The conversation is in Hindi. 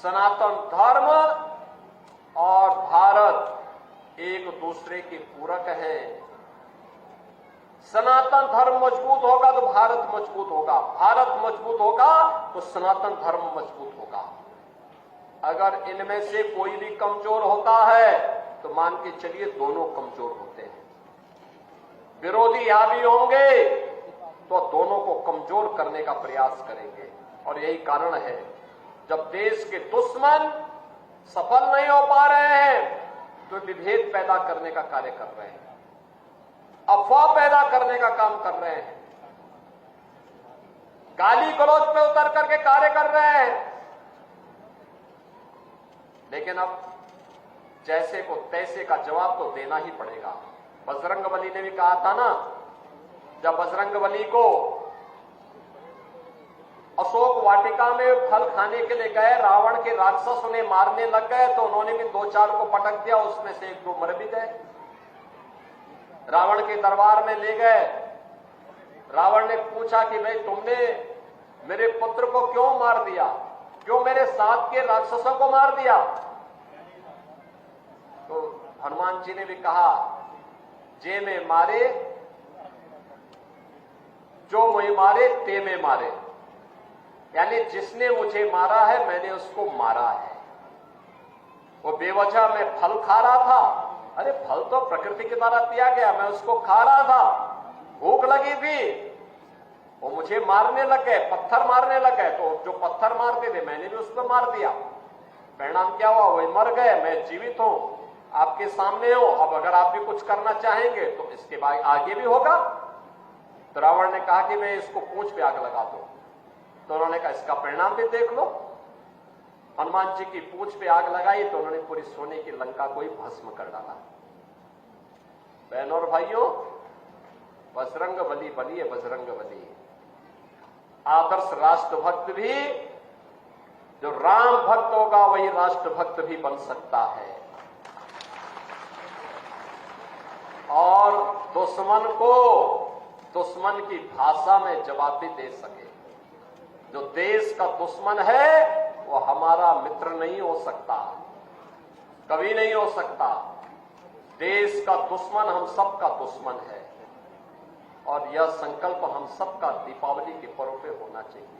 सनातन धर्म और भारत एक दूसरे के पूरक हैं। सनातन धर्म मजबूत होगा तो भारत मजबूत होगा, भारत मजबूत होगा तो सनातन धर्म मजबूत होगा। अगर इनमें से कोई भी कमजोर होता है तो मान के चलिए दोनों कमजोर होते हैं। विरोधी हावी होंगे तो दोनों को कमजोर करने का प्रयास करेंगे। और यही कारण है जब देश के दुश्मन सफल नहीं हो पा रहे हैं तो विभेद पैदा करने का कार्य कर रहे हैं, अफवाह पैदा करने का काम कर रहे हैं, गाली गलौज पे उतर करके कार्य कर रहे हैं। लेकिन अब जैसे को तैसे का जवाब तो देना ही पड़ेगा। बजरंगबली ने भी कहा था ना, जब बजरंगबली को अशोक वाटिका में फल खाने के लिए गए, रावण के राक्षस उन्हें मारने लग गए तो उन्होंने भी 2-4 को पटक दिया, उसमें से 1-2 मर भी गए। रावण के दरबार में ले गए, रावण ने पूछा कि भाई तुमने मेरे पुत्र को क्यों मार दिया, क्यों मेरे साथ के राक्षसों को मार दिया? तो हनुमान जी ने भी कहा, जे में मारे जो मुझे मारे ते में मारे, यानी जिसने मुझे मारा है मैंने उसको मारा है। वो बेवजह मैं फल खा रहा था, अरे फल तो प्रकृति के द्वारा दिया गया, मैं उसको खा रहा था, भूख लगी थी, वो मुझे मारने लग गए, पत्थर मारने लग गए, तो जो पत्थर मारते थे मैंने भी उसको मार दिया। परिणाम क्या हुआ? वही मर गए, मैं जीवित हूं, आपके सामने हूं। अब अगर आप भी कुछ करना चाहेंगे तो इसके बाद आगे भी होगा। तो रावण ने कहा कि मैं इसको पूंछ पे आग लगा दूं। तो उन्होंने कहा इसका परिणाम भी देख लो। हनुमान जी की पूंछ पे आग लगाई तो उन्होंने पूरी सोने की लंका को ही भस्म कर डाला। बहनों और भाइयों, बजरंगबली बनिए, बजरंगबली। आदर्श राष्ट्रभक्त भी, जो राम भक्त होगा वही राष्ट्रभक्त भी बन सकता है और दुश्मन को दुश्मन की भाषा में जवाब भी दे सके। जो देश का दुश्मन है वो हमारा मित्र नहीं हो सकता, कभी नहीं हो सकता। देश का दुश्मन हम सबका दुश्मन है और यह संकल्प हम सबका दीपावली के पर्व पे होना चाहिए।